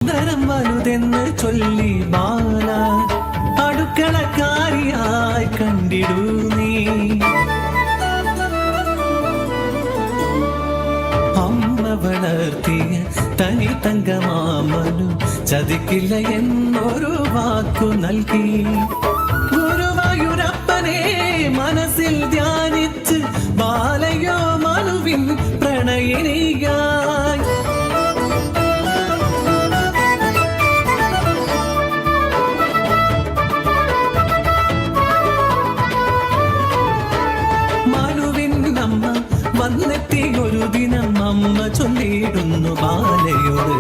അന്തരം വലുതെന്ന് ചൊല്ലി ബാല അടുക്കളക്കാരിയായി കണ്ടിടൂ നീ. അമ്മ വളർത്തിയ തനി തങ്കമാമനു ചതിക്കില്ല എന്നൊരു വാക്കു നൽകി. ഗുരുവായൂരപ്പനെ മനസ്സിൽ ധ്യാനിച്ച് ബാലയോ മനുവിൻ പ്രണയിനിയായി. മനുവിൻ അമ്മ വന്നെത്തി ഒരു ദിനം അമ്മ ചൊല്ലിയിടുന്നു ബാലയോട്,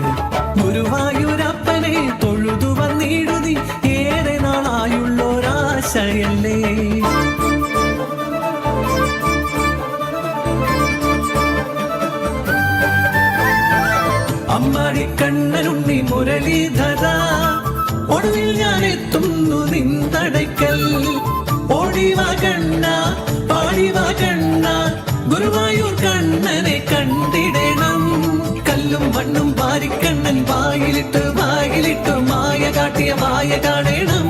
ഗുരുവായൂരപ്പനെ തൊഴുതു വന്നിടുതി ഏറെ നാളായുള്ളൊരാശയല്ലേ. അമ്മാടിക്കണ്ണനുണ്ണി മുരളീധര, ഒടുവിൽ ഞാൻ എത്തുന്നു നിന്തടയ്ക്കൽ. ഓടിവാ കണ്ണ പാടിവാ കണ്ണ, ഗുരുവായൂർ കണ്ണനെ കണ്ടിടണം. കല്ലും മണ്ണും പാരിക്കണ്ണൻ വായിലിട്ട് മായ കാട്ടിയ മായ കാണണം.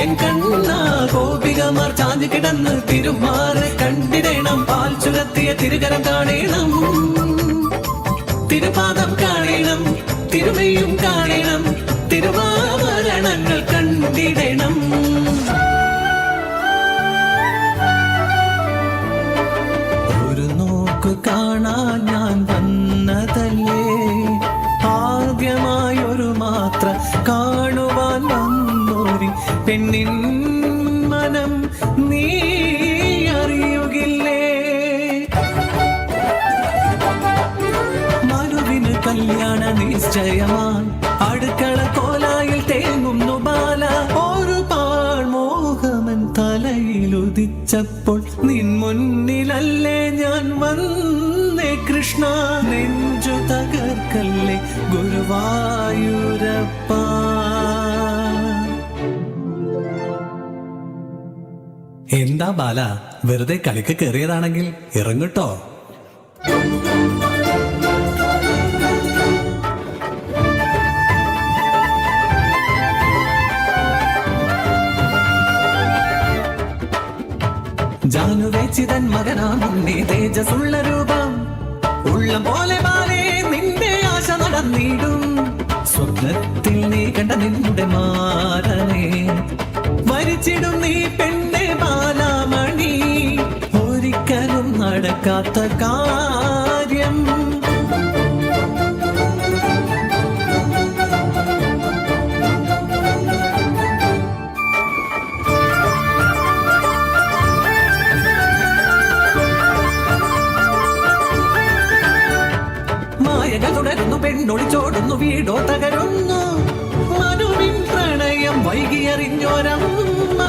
എൻ കണ്ണ ഗോപികമാർ ചാഞ്ഞു കിടന്ന് തിരുമാറെ കണ്ടിടണം. പാൽ ചുരത്തിയ തിരുകരം കാണണം, തിരുപാദം കാണണം, തിരുമയും കാണണം, തിരുവാഭരണങ്ങൾ കണ്ടിടണം. ഒരു നോക്ക് കാണാൻ ഞാൻ വന്നതല്ലേ, ആദ്യമായൊരു മാത്ര കാണുവാൻ വന്നോരി പെണ്ണിൻ മനം നീ അറിയുകില്ലേ. മനുവിന് കല്യാണ നിശ്ചയമായി അടുക്കള കോലായിൽ തേങ്ങുന്നു ബാല. ഒരു പാൾ മോഹമൻ തലയിലുദിച്ചപ്പോൾ നിൻ മുന്നിലല്ലേ ഞാൻ വന്നേ കൃഷ്ണ. നെഞ്ചു തകർക്കല്ലേ ഗുരുവായൂരപ്പ. എന്താ ബാല, വെറുതെ കളിക്ക് കയറിയതാണെങ്കിൽ ഇറങ്ങട്ടോ. ജാനുവേച്ചിതൻ മകനാമുണ്ണി തേജസുള്ള രൂപം, ഉള്ളം പോലെ ബാലേ നിന്റെ ആശ നടന്നിടും. സ്വപ്നത്തിൽ നീ കണ്ട നിന്നുടെ മാരനെ വരിച്ചിടും നീ പെണ്ണെ ബാലാമണി. ഒരിക്കലും നടക്കാത്ത കാര്യം തുടരുന്നു, പെണ്ണൊളിച്ചോടുന്നു, വീടോ തകരുന്നു. മനുവിൻ പ്രണയം വൈകിയറിഞ്ഞോരമ്മ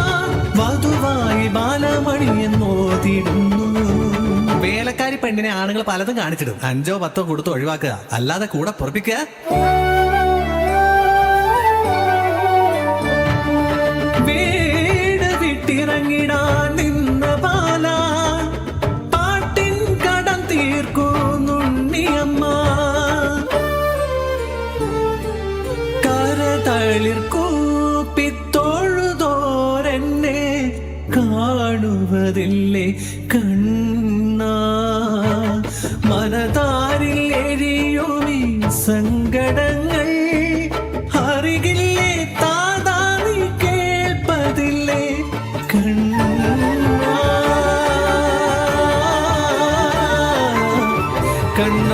വധുവായി ബാലമണിയെന്നോതിടുന്നു. വേലക്കാരി പെണ്ണിനെ ആണുങ്ങൾ പലതും കാണിച്ചിടും. 5 or 10 കൊടുത്ത് ഒഴിവാക്കുക, അല്ലാതെ കൂടെ പൊറപ്പിക്കുക. വീട് വിട്ടിറങ്ങിടാൻ നിന്ന ബാല പാട്ടിൻ കടം തീർക്കുന്നുണ്ണിയമ്മ. കരതളിർക്കൂപ്പിത്തൊഴുതോരെന്നെ കാണുവതില്ലേ കണ്ണ. മനതാരിൽ എരിയുമീ സങ്കടങ്ങൾ അറികില്ലേ താതാ നീ കേൾപ്പതില്ലേ കണ്ണ. കണ്ണ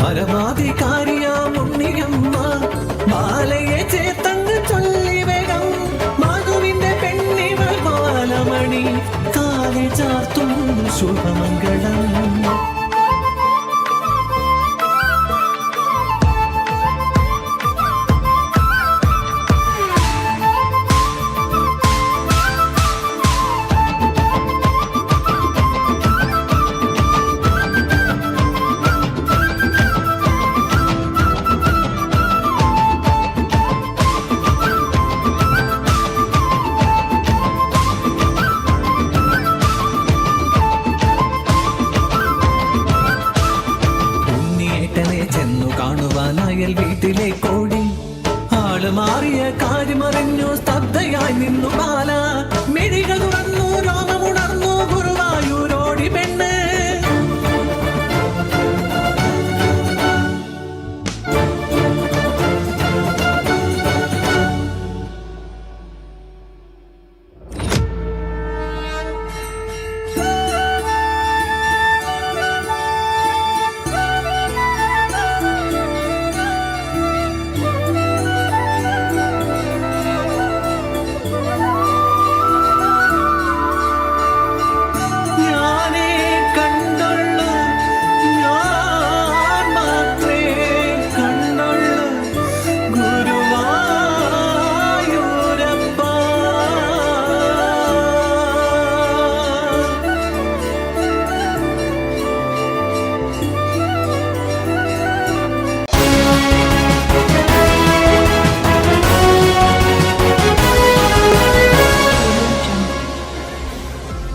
പരമാധികാരിയാമുണ്ണിയമ്മ ബാലയെ ചേത്തങ്ങ് ചൊല്ലി വേഗം. മധുവിന്റെ പെണ്ണിവൾ ബാലമണി കാലി ചാർത്തുന്നു ശുഭമംഗളം. മേൽ വീട്ടിലെ കോഴി. ആള് മാറിയ കാര്യമറിഞ്ഞു സ്തബ്ധയായി നിന്നു ബാല. മിഴികൾ തുറന്നു